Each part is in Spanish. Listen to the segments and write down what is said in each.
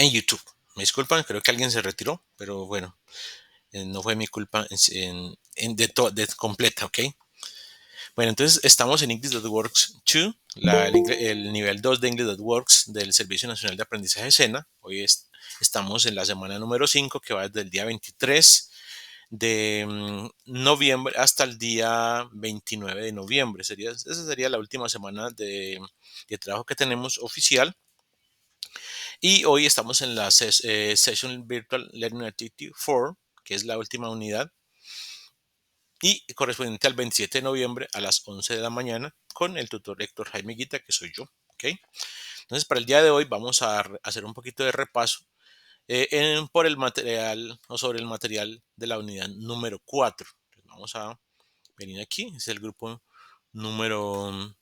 en YouTube. Me disculpan, creo que alguien se retiró, pero bueno, no fue mi culpa de completa, ¿ok? Bueno, entonces estamos en English.works 2, el nivel 2 de English.works del Servicio Nacional de Aprendizaje SENA. Estamos en la semana número 5 que va desde el día 23 de noviembre hasta el día 29 de noviembre. Esa sería la última semana de trabajo que tenemos oficial. Y hoy estamos en la Session Virtual Learning Activity 4, que es la última unidad, y correspondiente al 27 de noviembre a las 11 de la mañana con el tutor Héctor Jaime Guita, que soy yo. ¿Okay? Entonces, para el día de hoy vamos a hacer un poquito de repaso por el material o sobre el material de la unidad número 4. Entonces, vamos a venir aquí, es el grupo número,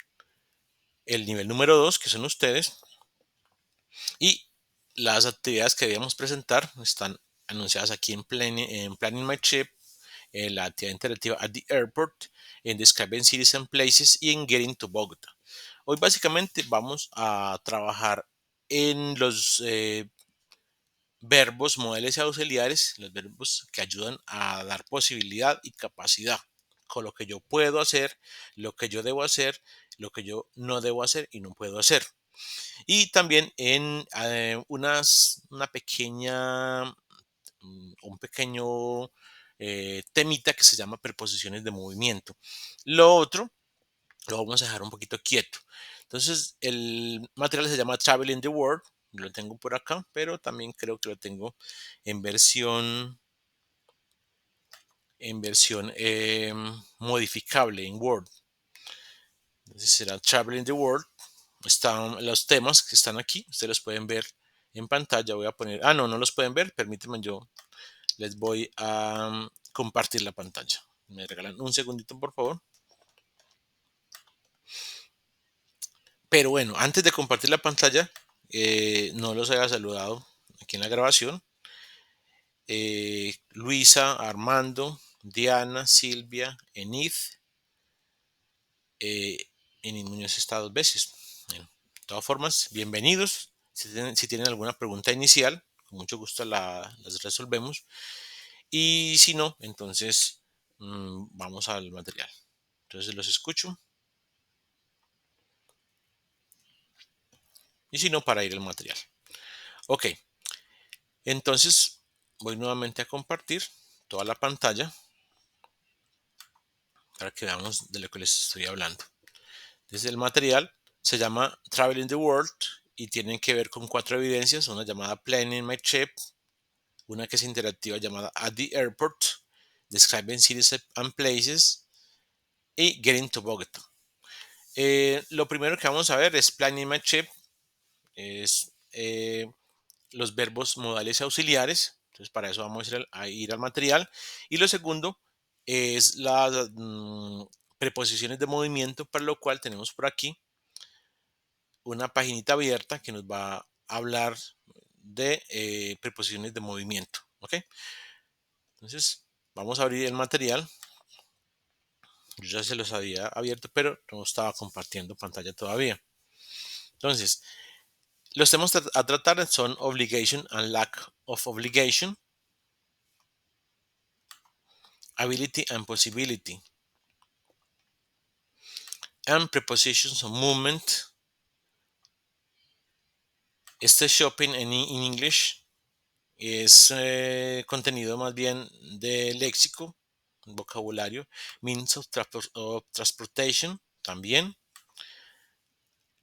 el nivel número 2, que son ustedes, y las actividades que debemos presentar están anunciadas aquí en Planning My Trip, en la actividad interactiva at the airport, en Describing Cities and Places y en Getting to Bogotá. Hoy básicamente vamos a trabajar en los verbos, modales y auxiliares, los verbos que ayudan a dar posibilidad y capacidad, con lo que yo puedo hacer, lo que yo debo hacer, lo que yo no debo hacer y no puedo hacer. Y también en una pequeña, un pequeño temita que se llama preposiciones de movimiento. Lo otro lo vamos a dejar un poquito quieto. Entonces, el material se llama Traveling the World. Lo tengo por acá, pero también creo que lo tengo en versión modificable en Word. Entonces será Traveling the World. Están los temas que están aquí. Ustedes los pueden ver en pantalla. Voy a poner. Ah, no, no los pueden ver. Permítanme, yo les voy a compartir la pantalla. Me regalan un segundito, por favor. Pero bueno, antes de compartir la pantalla, no los haya saludado aquí en la grabación. Luisa, Armando, Diana, Silvia, eh, Enid Muñoz está 2 veces. Bueno, de todas formas, bienvenidos. Si tienen alguna pregunta inicial, con mucho gusto las resolvemos. Y si no, entonces vamos al material. Entonces los escucho. Y si no, para ir al material. Ok, entonces voy nuevamente a compartir toda la pantalla para que veamos de lo que les estoy hablando. Desde el material se llama Traveling the World y tienen que ver con 4 evidencias, una llamada Planning My Trip, una que es interactiva llamada At the Airport, Describing Cities and Places y Getting to Bogotá. Lo primero que vamos a ver es Planning My Trip, es los verbos modales auxiliares. Entonces, para eso vamos a ir al material. Y lo segundo es las preposiciones de movimiento, para lo cual tenemos por aquí una paginita abierta que nos va a hablar de preposiciones de movimiento. ¿Ok? Entonces, vamos a abrir el material. Yo ya se los había abierto, pero no estaba compartiendo pantalla todavía. Entonces, los temas a tratar son obligation and lack of obligation, ability and possibility, and prepositions of movement. Este shopping en English es contenido más bien de léxico, vocabulario, means of transportation también.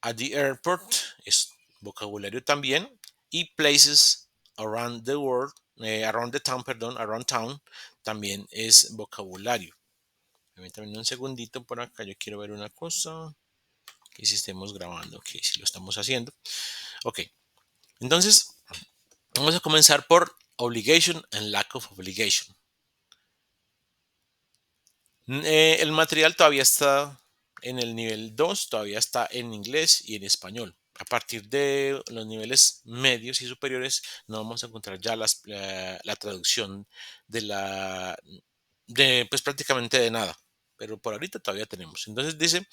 At the airport es vocabulario también. Y places around the world, around the town, perdón, around town, también es vocabulario. Permítanme un segundito por acá, yo quiero ver una cosa. Que si estemos grabando, ok, si lo estamos haciendo. Ok, entonces vamos a comenzar por obligation and lack of obligation. El material todavía está en el nivel 2, todavía está en inglés y en español. A partir de los niveles medios y superiores no vamos a encontrar ya la traducción de pues prácticamente de nada. pero por ahorita todavía tenemos. Entonces dice,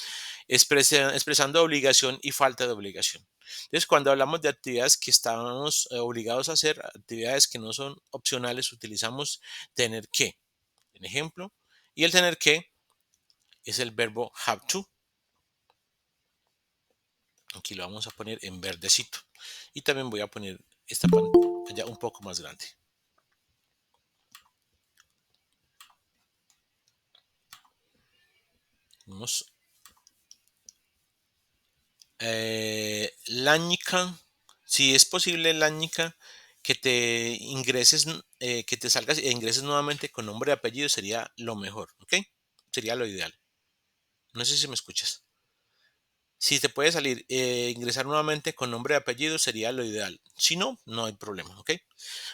expresando obligación y falta de obligación. Entonces, cuando hablamos de actividades que estamos obligados a hacer, actividades que no son opcionales, utilizamos tener que, en ejemplo, y el tener que es el verbo have to. Aquí lo vamos a poner en verdecito. Y también voy a poner esta pantalla un poco más grande. Vamos. Láñica, si es posible, Láñica, que te ingreses, que te salgas e ingreses nuevamente con nombre y apellido sería lo mejor, ¿ok? Sería lo ideal. No sé si me escuchas. Si te puede salir, ingresar nuevamente con nombre y apellido sería lo ideal. Si no, no hay problema, ¿ok?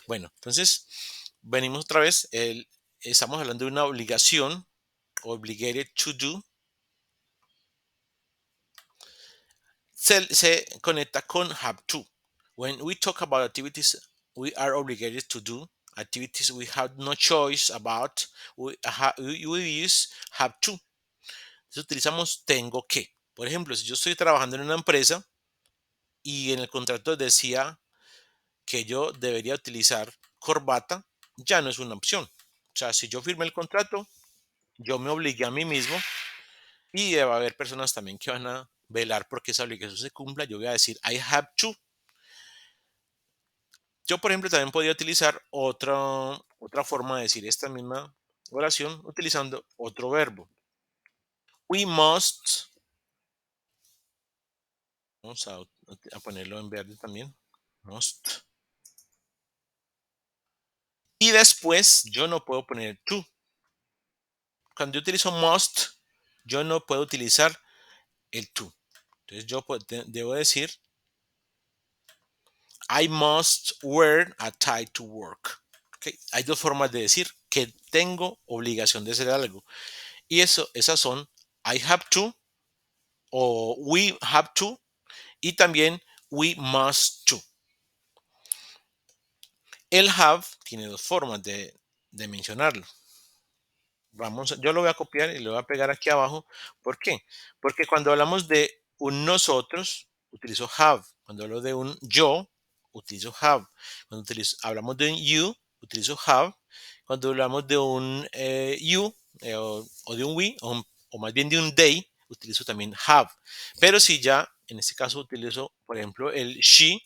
Bueno, entonces venimos otra vez. Estamos hablando de una obligación, obligated to do. Se conecta con have to. When we talk about activities we are obligated to do, activities we have no choice about, we use have to. Entonces utilizamos tengo que. Por ejemplo, si yo estoy trabajando en una empresa y en el contrato decía que yo debería utilizar corbata, ya no es una opción. O sea, si yo firmé el contrato, yo me obligué a mí mismo y va a haber personas también que van a velar porque esa obligación se cumpla. Yo voy a decir I have to. Yo, por ejemplo, también podría utilizar otra forma de decir esta misma oración utilizando otro verbo. We must, vamos a ponerlo en verde también, must. Y después yo no puedo poner to. Cuando yo utilizo must, yo no puedo utilizar el to. Entonces yo debo decir, I must wear a tie to work. ¿Okay? Hay dos formas de decir que tengo obligación de hacer algo. Y esas son I have to o we have to y también we must to. El have tiene dos formas de mencionarlo. Yo lo voy a copiar y lo voy a pegar aquí abajo. ¿Por qué? Porque cuando hablamos de un nosotros, utilizo have. Cuando hablo de un yo, utilizo have. Cuando hablamos de un you, utilizo have. Cuando hablamos de un you o de un we, o más bien de un they, utilizo también have. Pero si ya, en este caso, utilizo, por ejemplo, el she,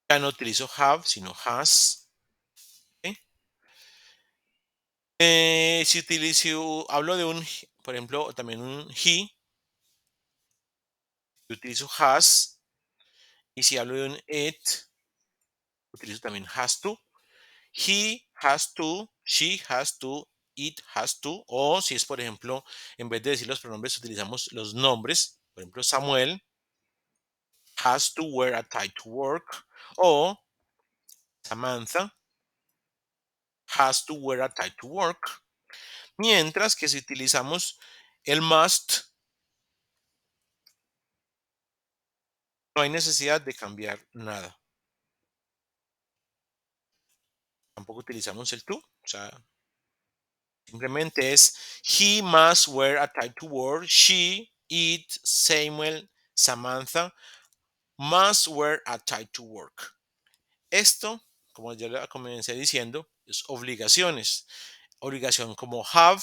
ya no utilizo have, sino has. ¿Ok? Si hablo de por ejemplo, también un he, yo utilizo has. Y si hablo de un it, utilizo también has to. He has to, she has to, it has to. O si es, por ejemplo, en vez de decir los pronombres, utilizamos los nombres. Por ejemplo, Samuel has to wear a tie to work. O Samantha has to wear a tie to work. Mientras que si utilizamos el must, no hay necesidad de cambiar nada. Tampoco utilizamos el to. O sea, simplemente es he must wear a tie to work. She, it, Samuel, Samantha must wear a tie to work. Esto, como ya le comencé diciendo, es obligaciones. Obligación como have,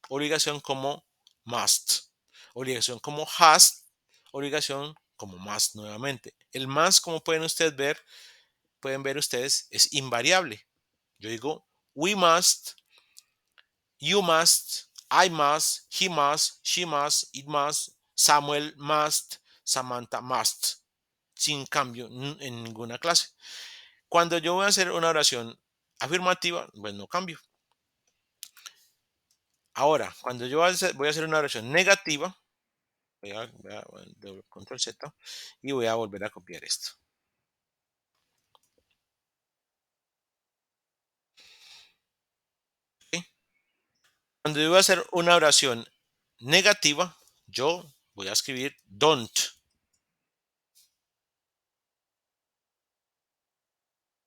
obligación como must, obligación como has, obligación como must nuevamente. El más, como pueden ver ustedes, es invariable. Yo digo we must, you must, I must, he must, she must, it must, Samuel must, Samantha must, sin cambio en ninguna clase. Cuando yo voy a hacer una oración afirmativa, pues no cambio. Ahora, cuando yo voy a hacer una oración negativa, control Z y voy a volver a copiar esto. ¿Ok? Cuando yo voy a hacer una oración negativa, yo voy a escribir don't.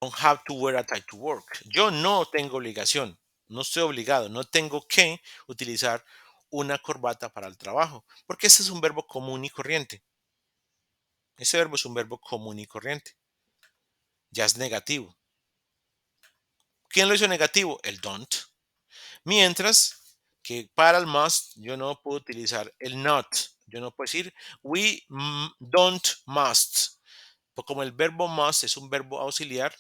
don't have to wear a tie to work. Yo no tengo obligación, no estoy obligado, no tengo que utilizar una corbata para el trabajo, porque ese es un verbo común y corriente. Ese verbo es un verbo común y corriente. Ya es negativo. ¿Quién lo hizo negativo? El don't. Mientras que para el must yo no puedo utilizar el not. Yo no puedo decir we don't must. Pues como el verbo must es un verbo auxiliar,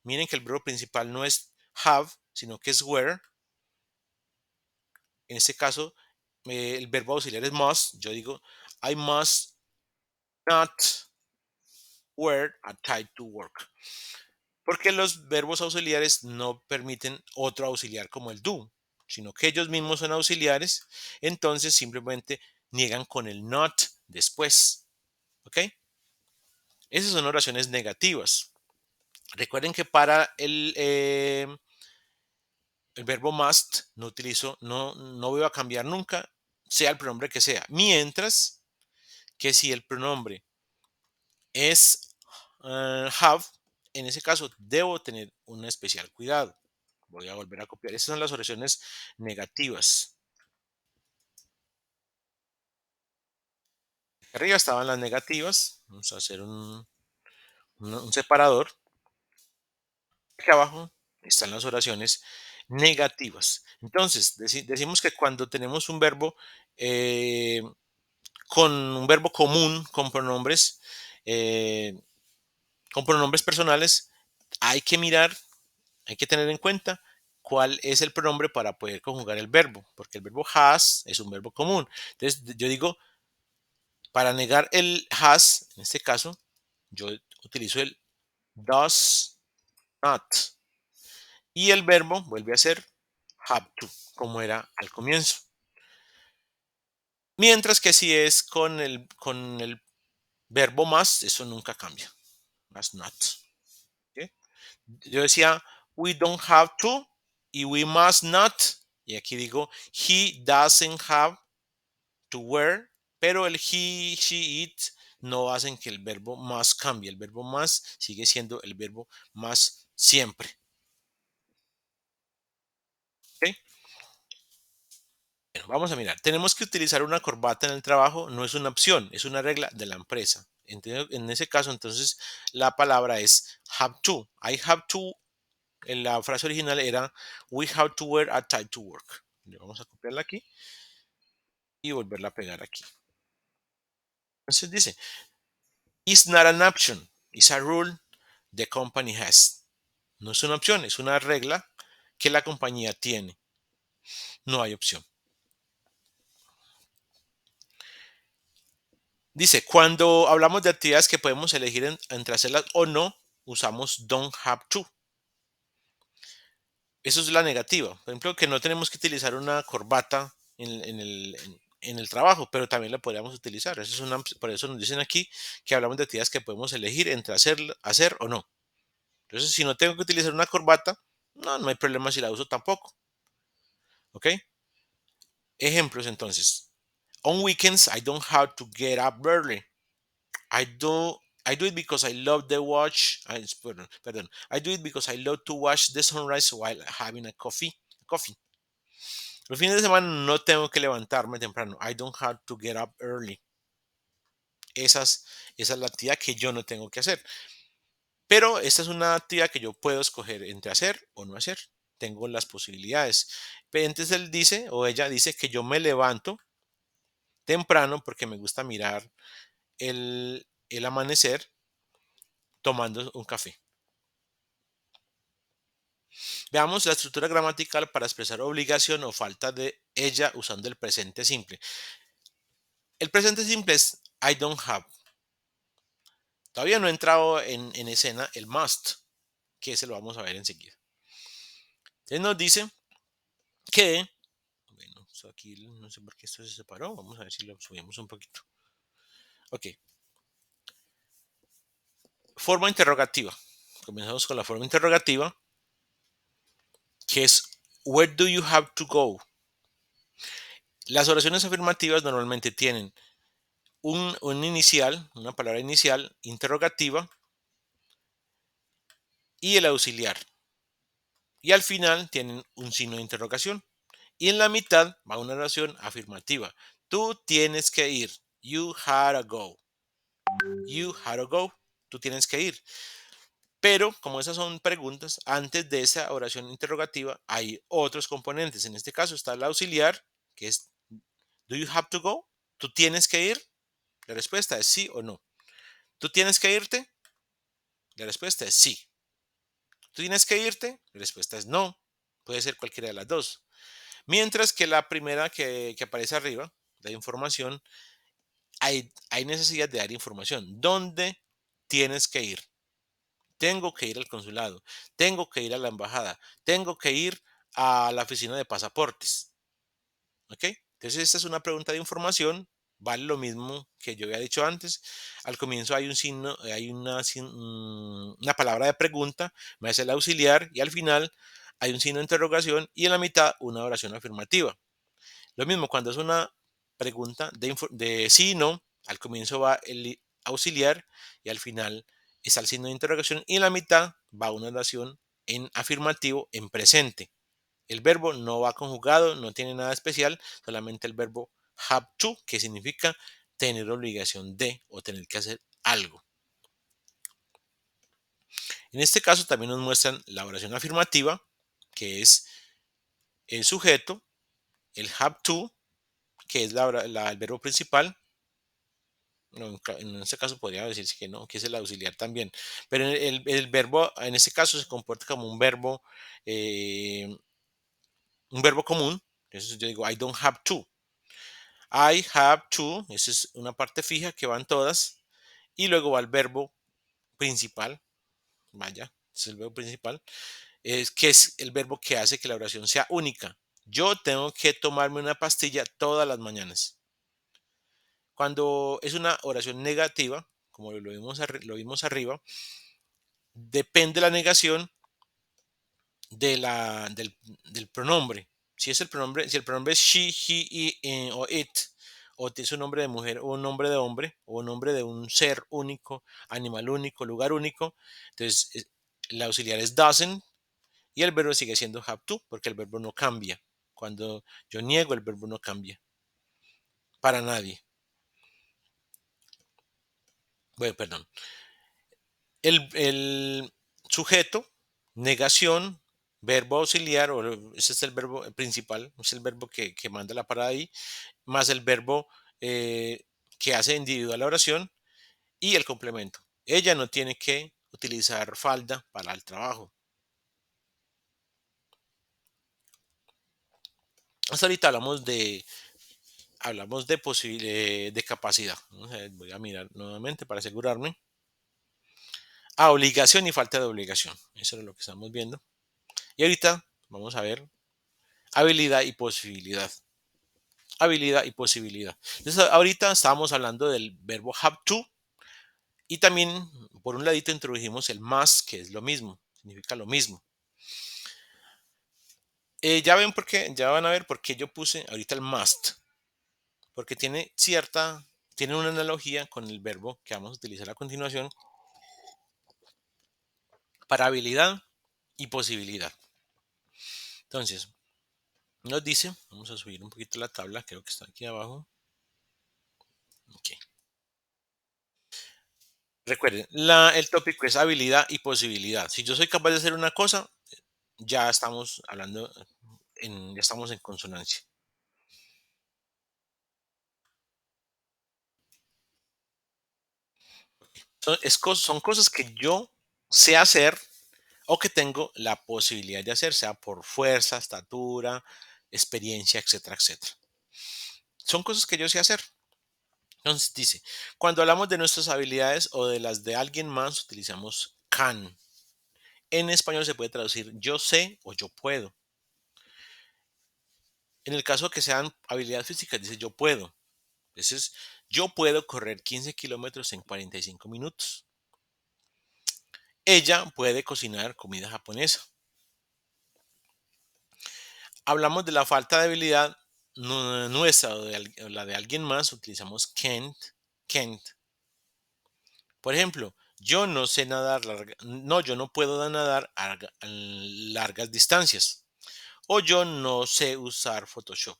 miren que el verbo principal no es have, sino que es were. En este caso, el verbo auxiliar es must. Yo digo I must not wear a tie to work. Porque los verbos auxiliares no permiten otro auxiliar como el do, sino que ellos mismos son auxiliares, entonces simplemente niegan con el not después. ¿Ok? Esas son oraciones negativas. Recuerden que para el verbo must no utilizo, no voy a cambiar nunca, sea el pronombre que sea. Mientras que si el pronombre es have, en ese caso debo tener un especial cuidado. Voy a volver a copiar. Estas son las oraciones negativas. Arriba estaban las negativas. Vamos a hacer un separador. Aquí abajo están las oraciones negativas. Entonces, decimos que cuando tenemos un verbo eh, con un verbo común eh, con pronombres personales, hay que mirar, hay que tener en cuenta cuál es el pronombre para poder conjugar el verbo, porque el verbo has es un verbo común. Entonces, yo digo, para negar el has, en este caso, yo utilizo el does not. Y el verbo vuelve a ser have to, como era al comienzo. Mientras que si es con el verbo must, eso nunca cambia. Must not. ¿Ok? Yo decía, we don't have to y we must not. Y aquí digo, he doesn't have to wear, pero el he, she, it no hacen que el verbo must cambie. El verbo must sigue siendo el verbo must siempre. ¿Ok? Bueno, vamos a mirar. Tenemos que utilizar una corbata en el trabajo. No es una opción, es una regla de la empresa. En ese caso, entonces, la palabra es have to. I have to. En la frase original era we have to wear a tie to work. Le vamos a copiarla aquí y volverla a pegar aquí. Entonces dice, it's not an option, it's a rule the company has. No es una opción, es una regla que la compañía tiene. No hay opción. Dice, cuando hablamos de actividades que podemos elegir entre hacerlas o no, usamos don't have to. Eso es la negativa. Por ejemplo, que no tenemos que utilizar una corbata en el trabajo, pero también la podríamos utilizar. Eso es por eso nos dicen aquí que hablamos de actividades que podemos elegir entre hacer o no. Entonces, si no tengo que utilizar una corbata, no hay problema si la uso tampoco. ¿Ok? Ejemplos entonces. On weekends, I don't have to get up early. I do I do it because I love the watch. Perdón. I do it because I love to watch the sunrise while having a coffee. Los fines de semana no tengo que levantarme temprano. I don't have to get up early. Esa es la actividad que yo no tengo que hacer. Pero esta es una actividad que yo puedo escoger entre hacer o no hacer. Tengo las posibilidades. Pero entonces él dice o ella dice que yo me levanto temprano porque me gusta mirar el amanecer tomando un café. Veamos la estructura gramatical para expresar obligación o falta de ella usando el presente simple. El presente simple es I don't have. Todavía no he entrado en escena el must, que ese lo vamos a ver enseguida. Entonces nos dice que, bueno, aquí no sé por qué esto se separó, vamos a ver si lo subimos un poquito. Ok, forma interrogativa. Comenzamos con la forma interrogativa, que es Where do you have to go? Las oraciones afirmativas normalmente tienen un inicial, una palabra inicial interrogativa y el auxiliar. Y al final tienen un signo de interrogación. Y en la mitad va una oración afirmativa. Tú tienes que ir. You had to go. You had to go. Tú tienes que ir. Pero como esas son preguntas, antes de esa oración interrogativa hay otros componentes. En este caso está el auxiliar, que es Do you have to go? ¿Tú tienes que ir? La respuesta es sí o no. ¿Tú tienes que irte? La respuesta es sí. ¿Tú tienes que irte? La respuesta es no. Puede ser cualquiera de las dos. Mientras que la primera que aparece arriba, la información, hay necesidad de dar información. ¿Dónde tienes que ir? Tengo que ir al consulado, tengo que ir a la embajada, tengo que ir a la oficina de pasaportes. ¿Ok? Entonces, esta es una pregunta de información. Vale lo mismo que yo había dicho antes. Al comienzo hay un signo, hay una palabra de pregunta, me hace el auxiliar y al final hay un signo de interrogación y en la mitad una oración afirmativa. Lo mismo cuando es una pregunta de sí y no, al comienzo va el auxiliar y al final está el signo de interrogación y en la mitad va una oración en afirmativo en presente. El verbo no va conjugado, no tiene nada especial, solamente el verbo have to, que significa tener obligación de o tener que hacer algo. En este caso también nos muestran la oración afirmativa, que es el sujeto, el have to, que es el verbo principal. No, en este caso podría decirse que no, que es el auxiliar también. Pero el verbo en este caso se comporta como eh, un verbo común. Entonces yo digo, I don't have to. I have to, esa es una parte fija que van todas. Y luego va el verbo principal. Vaya, es el verbo principal. Es que es el verbo que hace que la oración sea única. Yo tengo que tomarme una pastilla todas las mañanas. Cuando es una oración negativa, como lo vimos arriba, depende la negación del pronombre. Si el pronombre es she, he, o it, o es un nombre de mujer o un nombre de hombre, o un nombre de un ser único, animal único, lugar único, entonces el auxiliar es doesn't y el verbo sigue siendo have to, porque el verbo no cambia. Cuando yo niego, el verbo no cambia. Para nadie. Bueno, perdón. El sujeto, negación, verbo auxiliar, ese es el verbo principal, es el verbo que manda la parada ahí, más el verbo que hace individual la oración y el complemento. Ella no tiene que utilizar falda para el trabajo. Hasta ahorita hablamos de capacidad. Voy a mirar nuevamente para asegurarme. Obligación y falta de obligación. Eso es lo que estamos viendo. Y ahorita vamos a ver habilidad y posibilidad. Habilidad y posibilidad. Entonces, ahorita estábamos hablando del verbo have to y también por un ladito introdujimos el must, que es lo mismo, significa lo mismo. Ya van a ver por qué yo puse ahorita el must, porque tiene una analogía con el verbo que vamos a utilizar a continuación para habilidad y posibilidad. Entonces, nos dice, vamos a subir un poquito la tabla, creo que está aquí abajo. Okay. Recuerden, el tópico es habilidad y posibilidad. Si yo soy capaz de hacer una cosa, ya estamos hablando, ya estamos en consonancia. Son cosas que yo sé hacer o que tengo la posibilidad de hacer, sea por fuerza, estatura, experiencia, etcétera, etcétera. Son cosas que yo sé hacer. Entonces dice, cuando hablamos de nuestras habilidades o de las de alguien más, utilizamos can. En español se puede traducir yo sé o yo puedo. En el caso que sean habilidades físicas, dice yo puedo. Entonces, yo puedo correr 15 kilómetros en 45 minutos. Ella puede cocinar comida japonesa. Hablamos de la falta de habilidad nuestra o la de alguien más, utilizamos can't. Por ejemplo, Yo no sé nadar, no, yo no puedo nadar a largas distancias. O yo no sé usar Photoshop.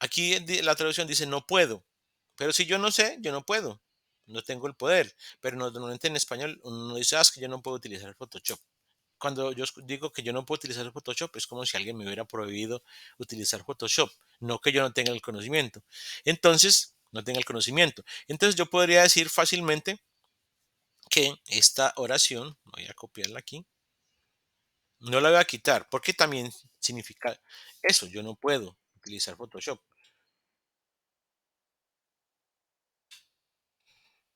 Aquí la traducción dice no puedo. Pero si yo no sé, yo no puedo. No tengo el poder. Pero normalmente en español uno dice, ah, es que yo no puedo utilizar Photoshop. Cuando yo digo que yo no puedo utilizar el Photoshop, es como si alguien me hubiera prohibido utilizar Photoshop, no que yo no tenga el conocimiento. Entonces, no tenga el conocimiento. Entonces, yo podría decir fácilmente que esta oración, voy a copiarla aquí, no la voy a quitar, porque también significa eso, yo no puedo utilizar Photoshop.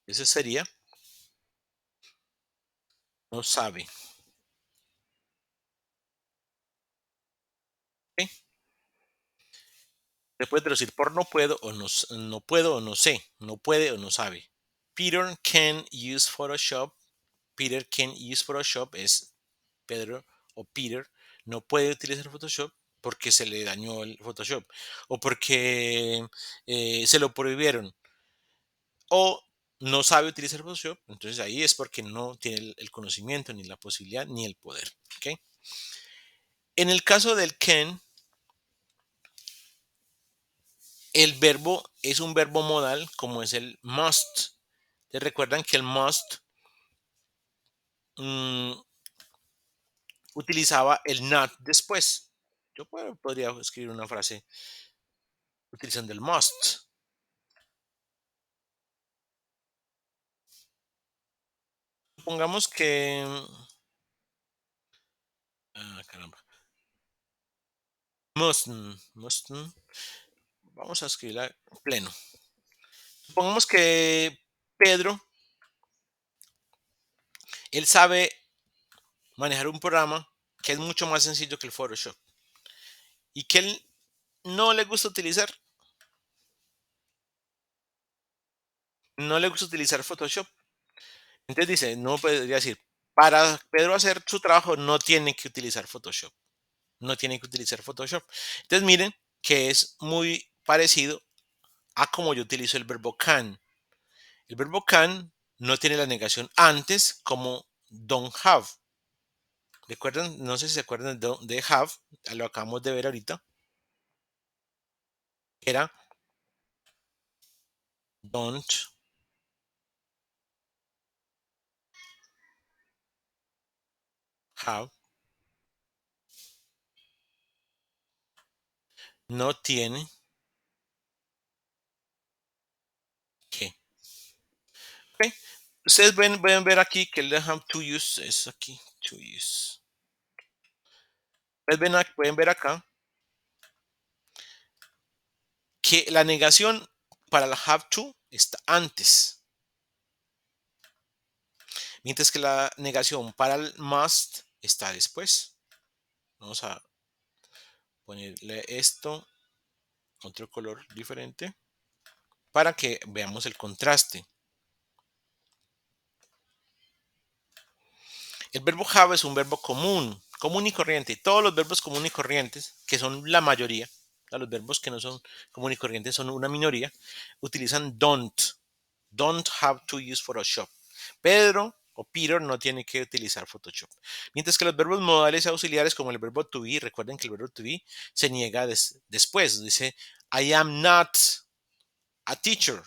Ese sería, no sabe. ¿Ok? Se puede traducir por no puedo o no, no puedo o no sé, no puede o no sabe. Peter can use Photoshop. Peter can use Photoshop es Pedro o Peter no puede utilizar Photoshop porque se le dañó el Photoshop o porque se lo prohibieron o no sabe utilizar Photoshop, entonces ahí es porque no tiene el conocimiento, ni la posibilidad, ni el poder. ¿Ok? En el caso del can, el verbo es un verbo modal como es el must. ¿Te recuerdan que el must mm, utilizaba el not después? Yo podría escribir una frase utilizando el must. Supongamos que... caramba. Mustn't. Vamos a escribirla pleno. Supongamos que Pedro, él sabe manejar un programa que es mucho más sencillo que el Photoshop y que él no le gusta utilizar, no le gusta utilizar Photoshop. Entonces dice, no podría decir, para Pedro hacer su trabajo no tiene que utilizar Photoshop, no tiene que utilizar Photoshop. Entonces miren que es muy parecido a como yo utilizo el verbo can. El verbo can no tiene la negación antes como don't have. ¿Recuerdan? No sé si se acuerdan de have, lo acabamos de ver ahorita. Era don't have, no tiene que. ¿Ok? Ustedes pueden ver aquí que el de have to use es aquí, to use. Ustedes pueden ver acá que la negación para la have to está antes, mientras que la negación para el must está después. Vamos a ponerle esto, otro color diferente, para que veamos el contraste. El verbo have es un verbo común, común y corriente. Todos los verbos común y corrientes, que son la mayoría, los verbos que no son común y corrientes son una minoría, utilizan don't. Don't have to use Photoshop. Pedro o Peter no tiene que utilizar Photoshop. Mientras que los verbos modales y auxiliares como el verbo to be, recuerden que el verbo to be se niega después. Dice, I am not a teacher.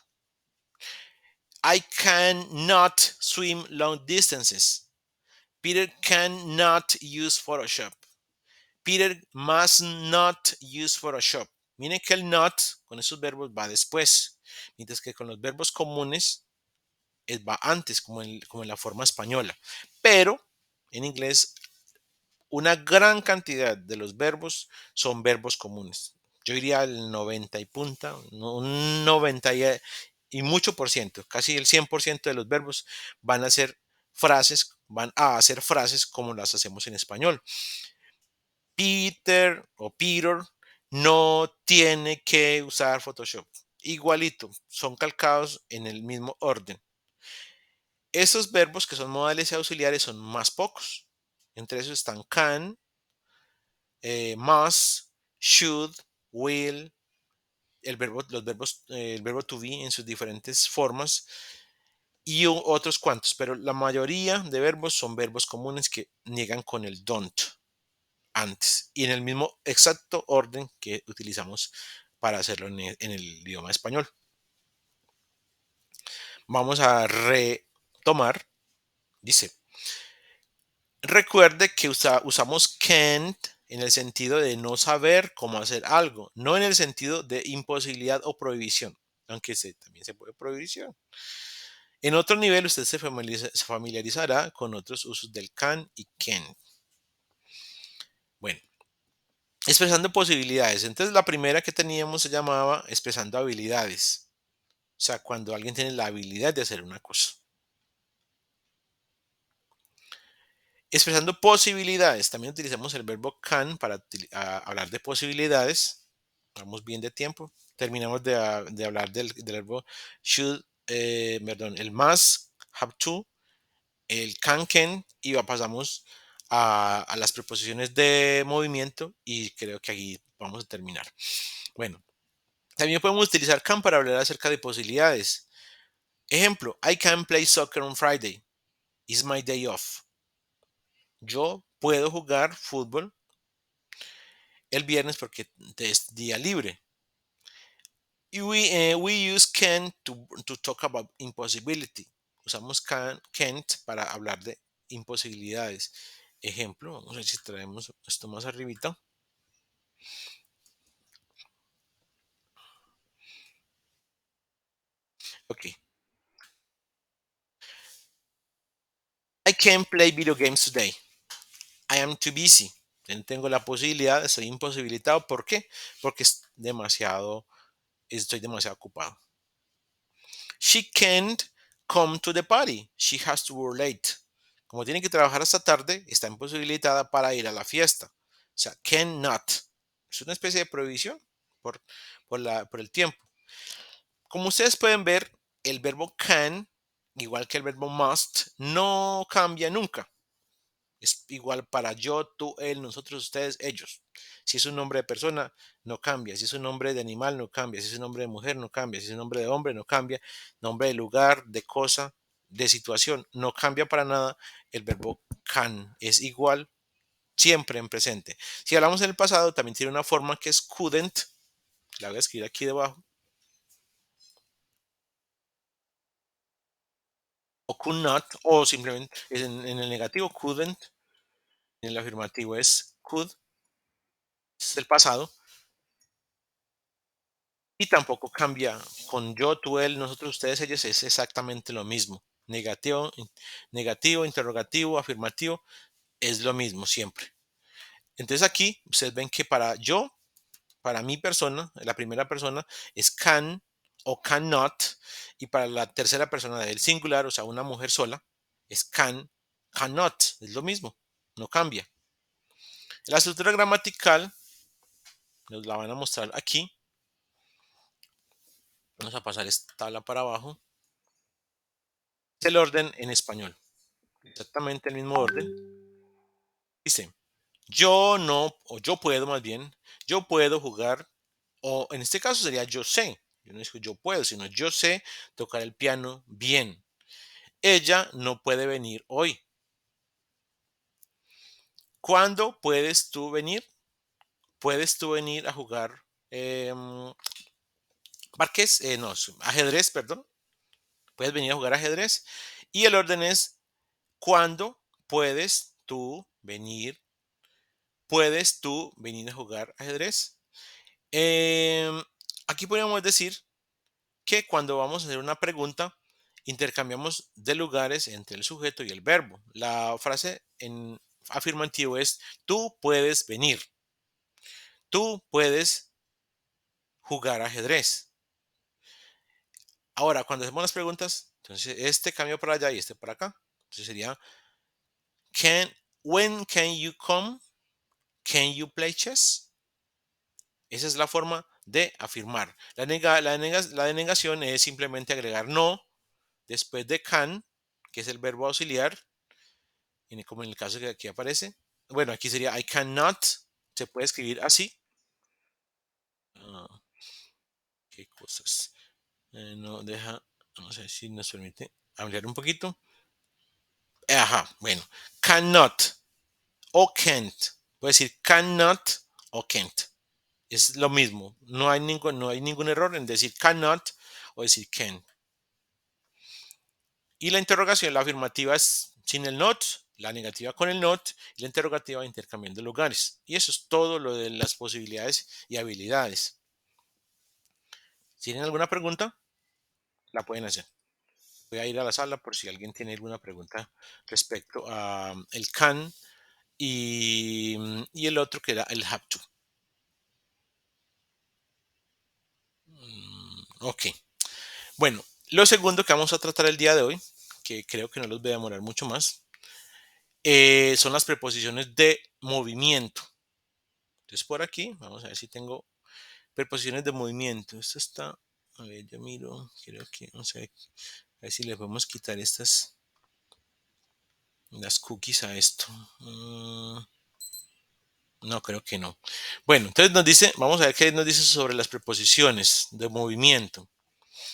I cannot swim long distances. Peter cannot use Photoshop. Peter must not use Photoshop. Miren que el not con esos verbos va después, mientras que con los verbos comunes va antes, como en la forma española. Pero en inglés, una gran cantidad de los verbos son verbos comunes. Yo diría el 90 y punta, un 90 y mucho por ciento, casi el 100% de los verbos van a ser frases, van a hacer frases como las hacemos en español. Peter o Peter no tiene que usar Photoshop. Igualito, son calcados en el mismo orden. Esos verbos que son modales y auxiliares son más pocos. Entre esos están can, must, should, will, el verbo to be en sus diferentes formas y otros cuantos, pero la mayoría de verbos son verbos comunes que niegan con el don't antes y en el mismo exacto orden que utilizamos para hacerlo en el idioma español. Vamos a retomar. Dice, recuerde que usamos can't en el sentido de no saber cómo hacer algo, no en el sentido de imposibilidad o prohibición, aunque también se puede prohibición. En otro nivel, usted se familiarizará con otros usos del can y can. Bueno, expresando posibilidades. Entonces, la primera que teníamos se llamaba expresando habilidades. O sea, cuando alguien tiene la habilidad de hacer una cosa. Expresando posibilidades. También utilizamos el verbo can para hablar de posibilidades. Vamos bien de tiempo. Terminamos de hablar del verbo should, perdón, el must, have to, el can y pasamos a las preposiciones de movimiento y creo que aquí vamos a terminar. Bueno, también podemos utilizar can para hablar acerca de posibilidades. Ejemplo, I can play soccer on Friday. It's my day off. Yo puedo jugar fútbol el viernes porque es día libre. Y we use can to talk about impossibility. Usamos can't para hablar de imposibilidades. Ejemplo, vamos a ver si traemos esto más arribita. Ok. I can't play video games today. I am too busy. No tengo la posibilidad, estoy imposibilitado. ¿Por qué? Porque estoy demasiado ocupado. She can't come to the party. She has to work late. Como tiene que trabajar hasta tarde, está imposibilitada para ir a la fiesta. O sea, cannot. Es una especie de prohibición por, por el tiempo. Como ustedes pueden ver, el verbo can, igual que el verbo must, no cambia nunca. Es igual para yo, tú, él, nosotros, ustedes, ellos. Si es un nombre de persona, no cambia. Si es un nombre de animal, no cambia. Si es un nombre de mujer, no cambia. Si es un nombre de hombre, no cambia. Nombre de lugar, de cosa, de situación, no cambia para nada. El verbo can es igual siempre en presente. Si hablamos en el pasado, también tiene una forma que es couldn't. La voy a escribir aquí debajo. O could not, o simplemente en el negativo couldn't. En el afirmativo es could, es el pasado. Y tampoco cambia con yo, tú, él, nosotros, ustedes, ellos, es exactamente lo mismo. Negativo, negativo, interrogativo, afirmativo, es lo mismo siempre. Entonces aquí ustedes ven que para yo, para mi persona, la primera persona es can o cannot, y para la tercera persona del singular, o sea, una mujer sola, es can, cannot, es lo mismo, no cambia. La estructura gramatical nos la van a mostrar aquí. Vamos a pasar esta tabla para abajo. Es el orden en español. Exactamente el mismo orden. Dice, yo no, o yo puedo más bien, yo puedo jugar, o en este caso sería yo sé. Yo no digo yo puedo, sino yo sé tocar el piano bien. Ella no puede venir hoy. ¿Cuándo puedes tú venir? ¿Puedes tú venir a jugar parques? No, ajedrez, perdón. Puedes venir a jugar ajedrez. Y el orden es, ¿cuándo puedes tú venir a jugar ajedrez? Em, Aquí podríamos decir que cuando vamos a hacer una pregunta, intercambiamos de lugares entre el sujeto y el verbo. La frase en afirmativo es, tú puedes venir, tú puedes jugar ajedrez. Ahora, cuando hacemos las preguntas, entonces este cambia para allá y este para acá. Entonces sería, can, when can you come? Can you play chess? Esa es la forma de afirmar. La denegación es simplemente agregar no después de can, que es el verbo auxiliar, como en el caso que aquí aparece. Bueno, aquí sería I cannot, se puede escribir así. Ah, qué cosas. No deja, vamos a ver si nos permite. ampliar un poquito. Ajá, bueno. Cannot o can't. Puedo decir cannot o can't. Es lo mismo. No hay ningún error en decir cannot o decir can. Y la interrogación, la afirmativa es sin el not, la negativa con el not y la interrogativa intercambiando lugares. Y eso es todo lo de las posibilidades y habilidades. Si tienen alguna pregunta, la pueden hacer. Voy a ir a la sala por si alguien tiene alguna pregunta respecto a el can y el otro que era el have to. Ok. Bueno, lo segundo que vamos a tratar el día de hoy, que creo que no los voy a demorar mucho más, son las preposiciones de movimiento. Entonces por aquí, vamos a ver si tengo preposiciones de movimiento. Esto está, a ver, yo miro, creo que, vamos a ver si le podemos quitar las cookies a esto. No, creo que no. Bueno, entonces nos dice, vamos a ver qué nos dice sobre las preposiciones de movimiento.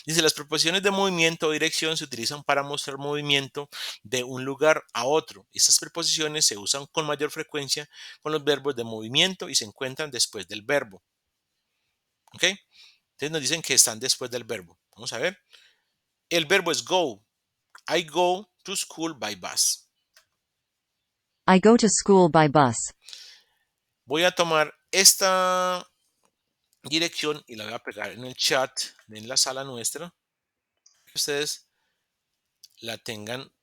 Dice, las preposiciones de movimiento o dirección se utilizan para mostrar movimiento de un lugar a otro. Estas preposiciones se usan con mayor frecuencia con los verbos de movimiento y se encuentran después del verbo. ¿Ok? Entonces nos dicen que están después del verbo. Vamos a ver. El verbo es go. I go to school by bus. I go to school by bus. Voy a tomar esta dirección y la voy a pegar en el chat en la sala nuestra. Que ustedes la tengan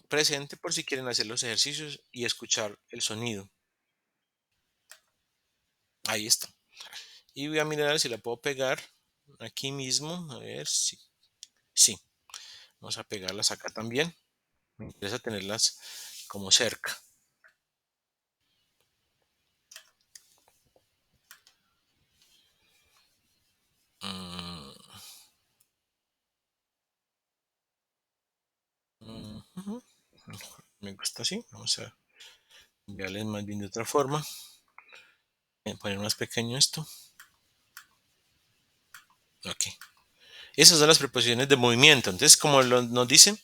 presente por si quieren hacer los ejercicios y escuchar el sonido. Ahí está. Y voy a mirar si la puedo pegar aquí mismo. A ver si. Sí. Vamos a pegarlas acá también. Me interesa tenerlas como cerca. Mm, ujú. Me gusta así. Vamos a enviarles más bien de otra forma. Voy a poner más pequeño esto. Ok. Esas son las preposiciones de movimiento. Entonces, como nos dicen,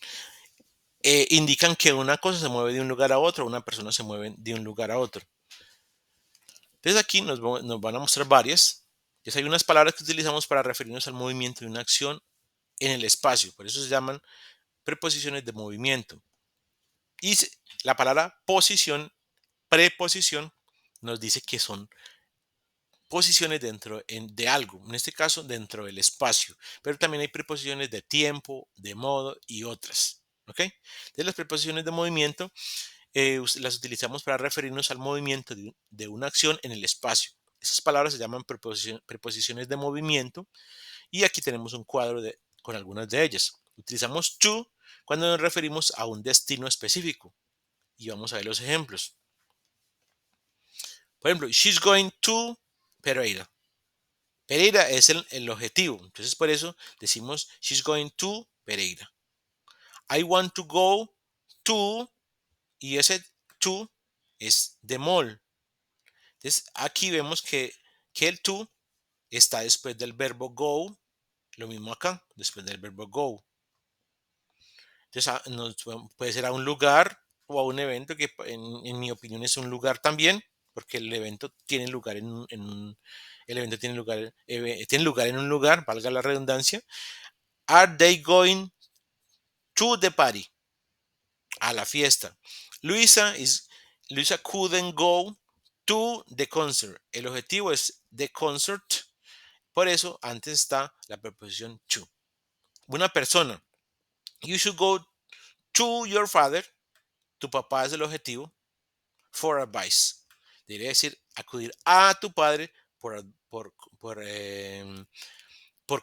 indican que una cosa se mueve de un lugar a otro, una persona se mueve de un lugar a otro. Entonces aquí nos van a mostrar varias. Entonces hay unas palabras que utilizamos para referirnos al movimiento de una acción en el espacio. Por eso se llaman preposiciones de movimiento. Y la palabra posición, preposición, nos dice que son posiciones dentro de algo, en este caso dentro del espacio, pero también hay preposiciones de tiempo, de modo y otras. ¿Ok? Entonces las preposiciones de movimiento las utilizamos para referirnos al movimiento de una acción en el espacio. Esas palabras se llaman preposiciones de movimiento y aquí tenemos un cuadro con algunas de ellas. Utilizamos to cuando nos referimos a un destino específico y vamos a ver los ejemplos. Por ejemplo, she's going to Pereira. Pereira es el objetivo, entonces por eso decimos she's going to Pereira. I want to go to y ese to es the mall. Entonces aquí vemos que el to está después del verbo go, lo mismo acá, después del verbo go. Entonces puede ser a un lugar o a un evento que en mi opinión es un lugar también, porque el evento tiene lugar el evento tiene lugar en un lugar, valga la redundancia. Are they going to the party? A la fiesta. Luisa couldn't go to the concert. El objetivo es the concert. Por eso antes está la preposición to. Una persona. You should go to your father. Tu papá es el objetivo. For advice. Debería decir acudir a tu padre por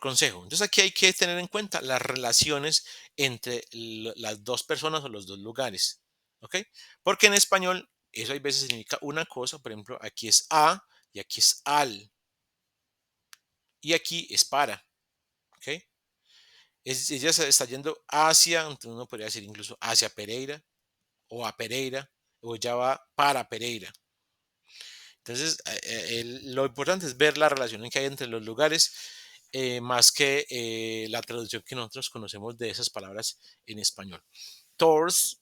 consejo. Entonces aquí hay que tener en cuenta las relaciones entre las dos personas o los dos lugares. ¿Ok? Porque en español eso hay veces significa una cosa. Por ejemplo, aquí es a y aquí es al. Y aquí es para. ¿Ok? Ella se está yendo hacia, entonces uno podría decir incluso hacia Pereira o a Pereira o ya va para Pereira. Entonces, lo importante es ver la relación que hay entre los lugares más que la traducción que nosotros conocemos de esas palabras en español. Towards,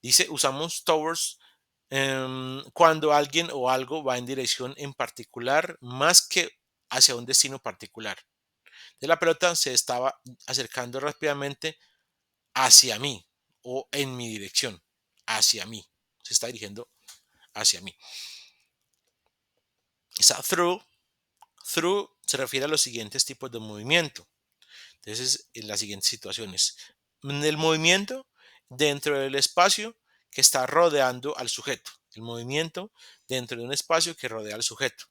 dice, usamos towards cuando alguien o algo va en dirección en particular más que hacia un destino particular. De la pelota se estaba acercando rápidamente hacia mí o en mi dirección, hacia mí. Se está dirigiendo hacia mí. Está through. Through se refiere a los siguientes tipos de movimiento. Entonces, en las siguientes situaciones. El movimiento dentro del espacio que está rodeando al sujeto. El movimiento dentro de un espacio que rodea al sujeto.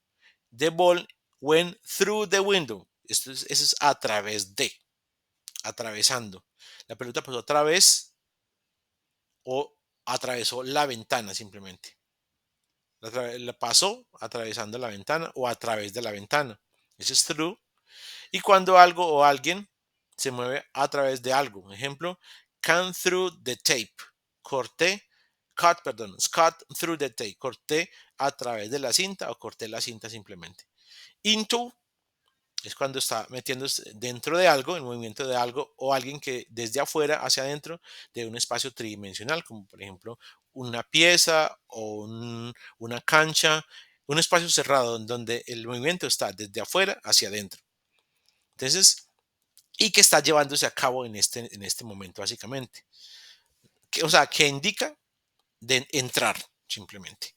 The ball went through the window. Eso es a través de, atravesando. La pelota pasó a través o atravesó la ventana simplemente. La pasó atravesando la ventana o a través de la ventana. Eso es through. Y cuando algo o alguien se mueve a través de algo. Ejemplo, can through the tape. Corté, cut through the tape. Corté a través de la cinta o corté la cinta simplemente. Into es cuando está metiéndose dentro de algo, en movimiento de algo, o alguien que desde afuera hacia adentro de un espacio tridimensional, como por ejemplo una pieza o una cancha, un espacio cerrado donde el movimiento está desde afuera hacia adentro. Entonces, y que está llevándose a cabo en este momento, básicamente. O sea, que indica de entrar, simplemente.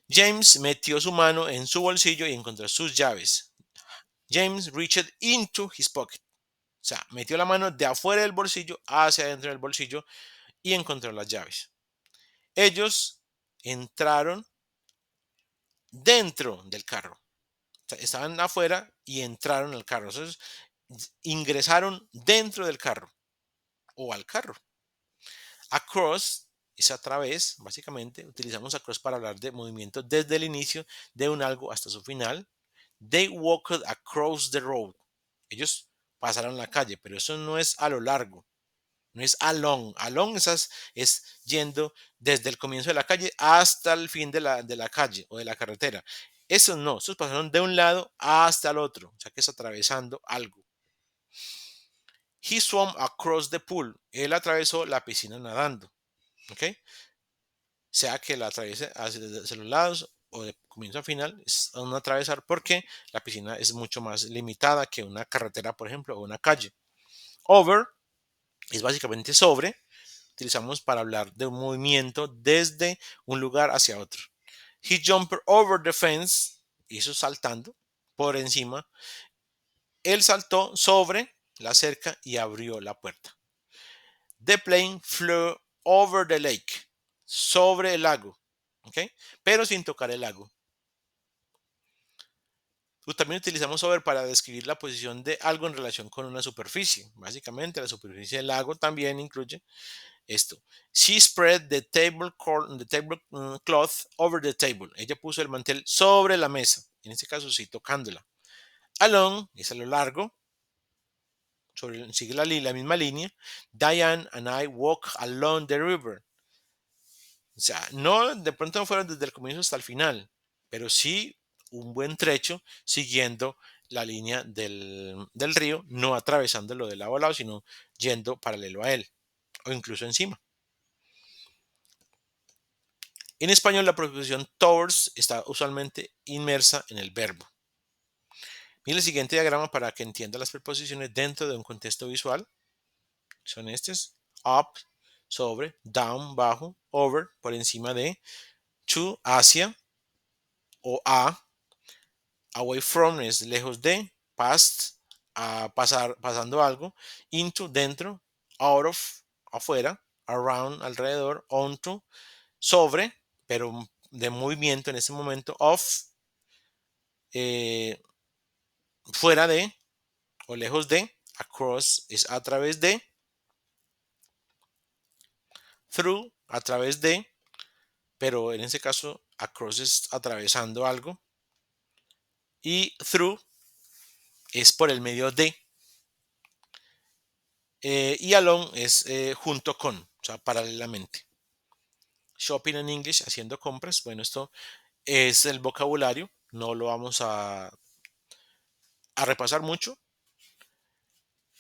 James metió su mano en su bolsillo y encontró sus llaves. James reached into his pocket. O sea, metió la mano de afuera del bolsillo hacia adentro del bolsillo y encontró las llaves. Ellos entraron dentro del carro. O sea, estaban afuera y entraron al carro. Entonces, ingresaron dentro del carro o al carro. Across es a través, básicamente. Utilizamos across para hablar de movimiento desde el inicio de un algo hasta su final. They walked across the road. Ellos pasaron la calle, pero eso no es a lo largo. No es along. Along es yendo desde el comienzo de la calle hasta el fin de la calle o de la carretera. Eso no, esos pasaron de un lado hasta el otro, o sea que es atravesando algo. He swam across the pool. Él atravesó la piscina nadando. ¿Ok? Sea que la atraviese hacia los lados o de comienzo a final, es un atravesar porque la piscina es mucho más limitada que una carretera, por ejemplo, o una calle. Over es básicamente sobre. Utilizamos para hablar de un movimiento desde un lugar hacia otro. He jumped over the fence, hizo saltando por encima. Él saltó sobre la cerca y abrió la puerta. The plane flew over the lake, sobre el lago, ¿ok? Pero sin tocar el lago. También utilizamos over para describir la posición de algo en relación con una superficie. Básicamente, la superficie del lago también incluye esto. She spread the tablecloth over the table. Ella puso el mantel sobre la mesa. En este caso, sí, tocándola. Along es a lo largo. Sigue la misma línea. Diane and I walk along the river. O sea, no, de pronto no fueron desde el comienzo hasta el final, pero sí un buen trecho siguiendo la línea del río, no atravesándolo de lado a lado, sino yendo paralelo a él o incluso encima. En español, la preposición towards está usualmente inmersa en el verbo. Mira el siguiente diagrama para que entienda las preposiciones dentro de un contexto visual. Son estos: up, sobre; down, bajo; over, por encima de; to, hacia o a; away from es lejos de; past, a pasar, pasando algo; into, dentro; out of, afuera; around, alrededor; onto, sobre, pero de movimiento en este momento; off, eh, fuera de o lejos de; across es a través de; through, a través de, pero en este caso across es atravesando algo y through es por el medio de, y along es junto con, o sea, paralelamente. Shopping en English, haciendo compras. Bueno, esto es el vocabulario, no lo vamos a a repasar mucho.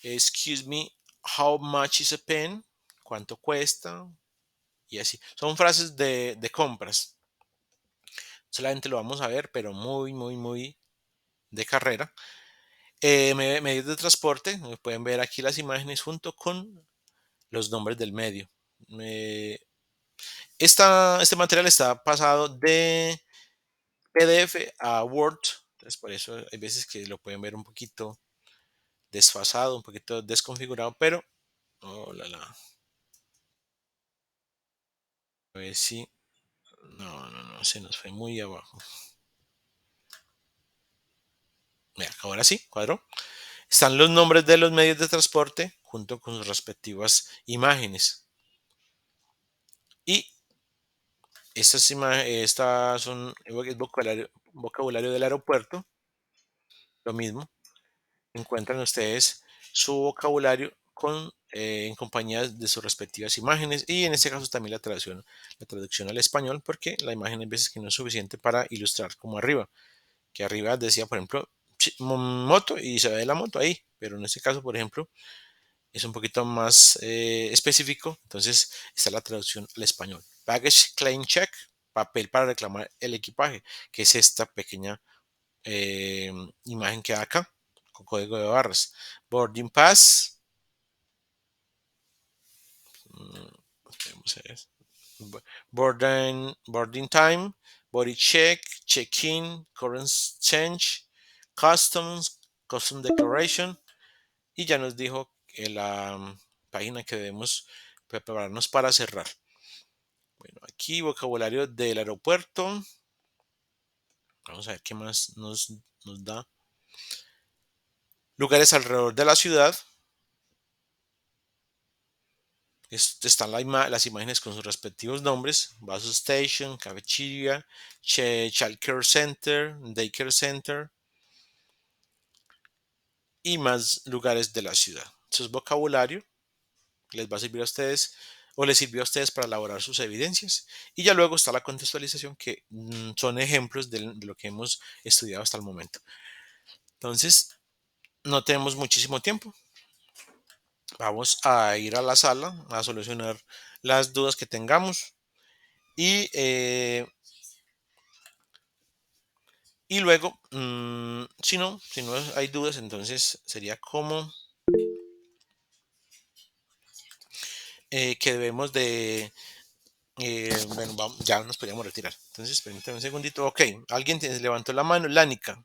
Excuse me, how much is a pen? ¿Cuánto cuesta? Y así. Son frases de compras. Solamente lo vamos a ver, pero muy, muy, muy de carrera. Medios de transporte. Pueden ver aquí las imágenes junto con los nombres del medio. Eh, este material está pasado de PDF a Word. Entonces, por eso hay veces que lo pueden ver un poquito desfasado, un poquito desconfigurado, pero oh, a ver si no, se nos fue muy abajo. Mira, ahora sí, cuadro. Están los nombres de los medios de transporte junto con sus respectivas imágenes. Y estas son el vocabulario del aeropuerto. Lo mismo, encuentran ustedes su vocabulario en compañía de sus respectivas imágenes y en este caso también la traducción al español porque la imagen hay veces que no es suficiente para ilustrar como arriba, que arriba decía por ejemplo moto y se ve la moto ahí, pero en este caso por ejemplo es un poquito más específico, entonces está la traducción al español. Baggage Claim Check, papel para reclamar el equipaje, que es esta pequeña eh, imagen que hay acá, con código de barras. Boarding Pass, vamos a ver. Boarding Time, Body Check, Check-in, Current Change, Customs, Custom Declaration, y ya nos dijo en la página que debemos prepararnos para cerrar. Bueno, aquí vocabulario del aeropuerto. Vamos a ver qué más nos da. Lugares alrededor de la ciudad. Están las imágenes con sus respectivos nombres. Bus Station, Cafeteria, Child Care Center, Daycare Center y más lugares de la ciudad. Eso es vocabulario. Les va a servir a ustedes o les sirvió a ustedes para elaborar sus evidencias. Y ya luego está la contextualización que son ejemplos de lo que hemos estudiado hasta el momento. Entonces, no tenemos muchísimo tiempo. Vamos a ir a la sala a solucionar las dudas que tengamos y, y luego, si no hay dudas, entonces sería como que debemos de, bueno, ya nos podríamos retirar. Entonces, permítame un segundito. Ok, alguien levantó la mano. Lánica.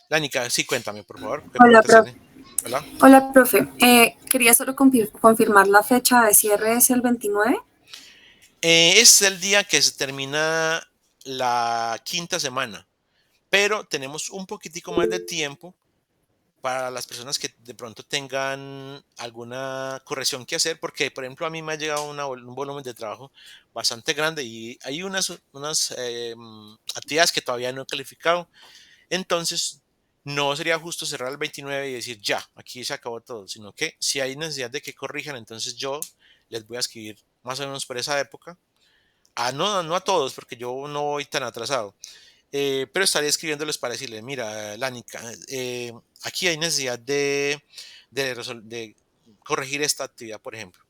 Lánica, sí, cuéntame, por favor. ¿Qué Hola, preguntas profe. tiene? Hola. Hola, profe. Quería solo confirmar la fecha de cierre es el 29. Es el día que se termina la quinta semana, pero tenemos un poquitico más de tiempo para las personas que de pronto tengan alguna corrección que hacer, porque por ejemplo a mí me ha llegado un volumen de trabajo bastante grande y hay unas actividades que todavía no he calificado, entonces no sería justo cerrar el 29 y decir ya, aquí se acabó todo, sino que si hay necesidad de que corrijan, entonces yo les voy a escribir más o menos por esa época, no a todos, porque yo no voy tan atrasado, pero estaría escribiéndoles para decirles, mira, Lánica, aquí hay necesidad de corregir esta actividad, por ejemplo.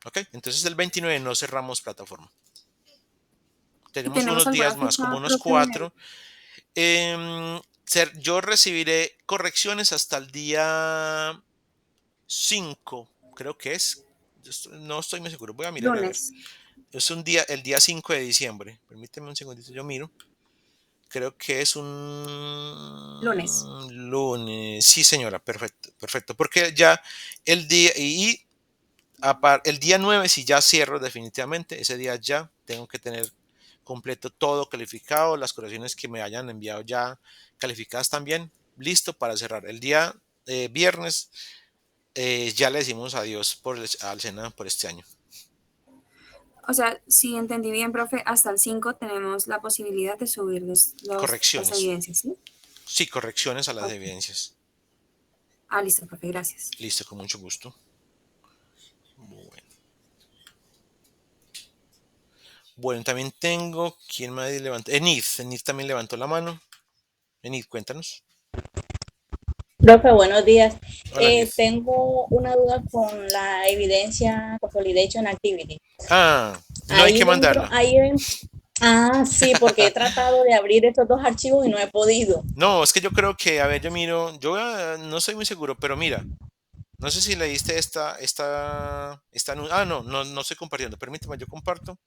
¿Ok? Entonces el 29 no cerramos plataforma. ¿Y Tenemos tenemos unos días alguna más, como fecha, unos profe? 4. Yo recibiré correcciones hasta el día 5, creo que es. No estoy muy seguro, voy a mirar a ver. Lunes. Es el día 5 de diciembre. Permíteme un segundito, yo miro. Creo que es un Lunes. lunes. Sí, señora, perfecto, perfecto. Porque ya el día el día 9 si ya cierro definitivamente, ese día ya tengo que tener completo todo calificado, las correcciones que me hayan enviado ya calificadas también, listo para cerrar. El día viernes ya le decimos adiós al SENA por este año. O sea, si entendí bien, profe, hasta el 5 tenemos la posibilidad de subir las Correcciones. evidencias, ¿sí? Sí, correcciones a las Ok. evidencias. Listo, profe, gracias. Listo, con mucho gusto. Bueno. Bueno, también tengo. ¿Quién más levantó? Enid también levantó la mano. Enid, cuéntanos. Profe, buenos días. Hola, Liz. Tengo una duda con la evidencia Consolidation Activity. Ah, no hay Ahí que dentro, mandarla. sí, porque he tratado de abrir estos dos archivos y no he podido. No, es que yo creo que, a ver, yo miro, yo no estoy muy seguro, pero mira, no sé si leíste no, no estoy compartiendo. Permíteme, yo comparto.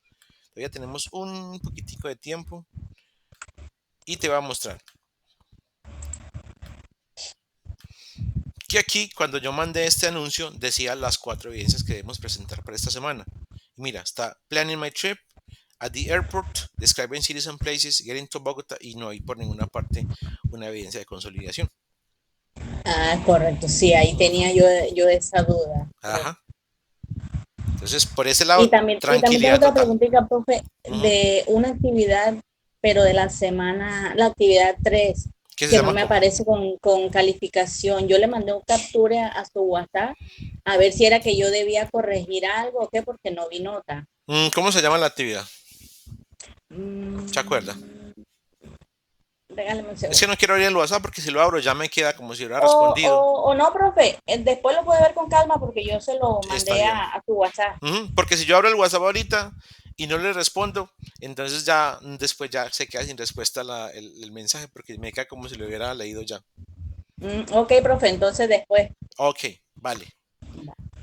Todavía tenemos un poquitico de tiempo y te voy a mostrar. Que aquí, cuando yo mandé este anuncio, decía las 4 evidencias que debemos presentar para esta semana. Y mira, está Planning My Trip, At the Airport, Describing Cities and Places, Getting to Bogotá, y no hay por ninguna parte una evidencia de consolidación. Ah, correcto, sí, ahí Ujú. tenía yo esa duda. Ajá. Entonces, por ese Y lado, también tengo tranquilidad otra total. preguntita, profe, Ujú. de una actividad, pero de la semana, la actividad 3 ¿Qué se que no llama? me aparece con calificación. Yo le mandé un captura a su WhatsApp a ver si era que yo debía corregir algo o qué, porque no vi nota. ¿Cómo se llama la actividad? ¿Se acuerda? Mm, regáleme un Es que segundo. no quiero abrir el WhatsApp porque si lo abro ya me queda como si hubiera O, respondido. o no, profe, después lo puede ver con calma porque yo se lo Está mandé bien. a su WhatsApp. Ujú. Porque si yo abro el WhatsApp ahorita y no le respondo, entonces ya después ya se queda sin respuesta el mensaje porque me queda como si lo hubiera leído ya. Ok, profe, entonces después. Ok, vale.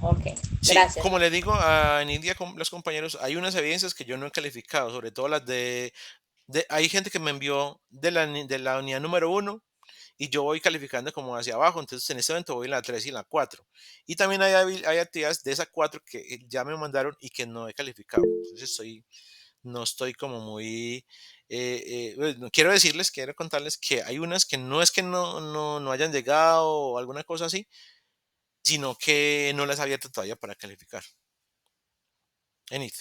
Ok, Sí, gracias. como le digo en India con los compañeros, hay unas evidencias que yo no he calificado, sobre todo las hay gente que me envió de la unidad número 1 y yo voy calificando como hacia abajo, entonces en este momento voy en la 3 y en la 4. Y también hay actividades de esa 4 que ya me mandaron y que no he calificado. Entonces no estoy como muy... bueno, quiero contarles que hay unas que no es que no hayan llegado o alguna cosa así, sino que no las he abierto todavía para calificar en it.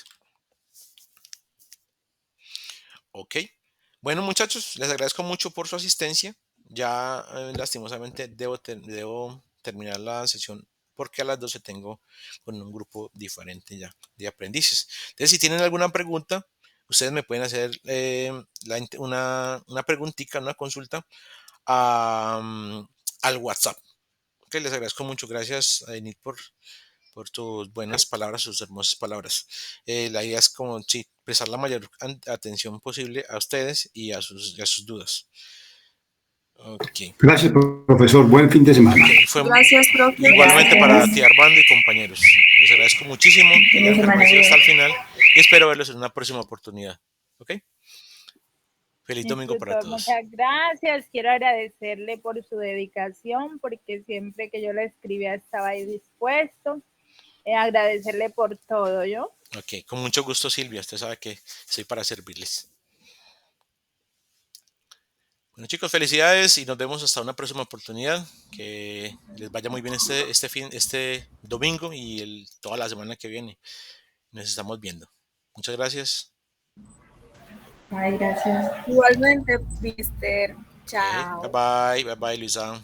Ok. Bueno, muchachos, les agradezco mucho por su asistencia. Ya lastimosamente debo terminar la sesión porque a las 12 tengo con un grupo diferente ya de aprendices. Entonces, si tienen alguna pregunta, ustedes me pueden hacer una preguntita, una consulta al WhatsApp. Ok, les agradezco mucho. Gracias, Enid, por tus buenas palabras, sus hermosas palabras. La idea es como, sí, prestar la mayor atención posible a ustedes y a sus dudas. Ok, Gracias, profesor. Buen fin de semana. ok, fue Gracias, profe. igualmente para Gracias. ti, Armando y compañeros. Les agradezco muchísimo que Fin de hayan semana permanecido hasta bien. el final y espero verlos en una próxima oportunidad. Ok, feliz domingo para Instructor, todos. muchas gracias. Quiero agradecerle por su dedicación, porque siempre que yo le escribía estaba ahí dispuesto. Agradecerle por todo, ¿yo? Ok, con mucho gusto, Silvia. Usted sabe que estoy para servirles. Bueno, chicos, felicidades y nos vemos hasta una próxima oportunidad. Que les vaya muy bien este domingo y toda la semana que viene. Nos estamos viendo. Muchas gracias. Ay, gracias. Igualmente, Mister. Ok, bye Chao. bye, bye bye, Luisa.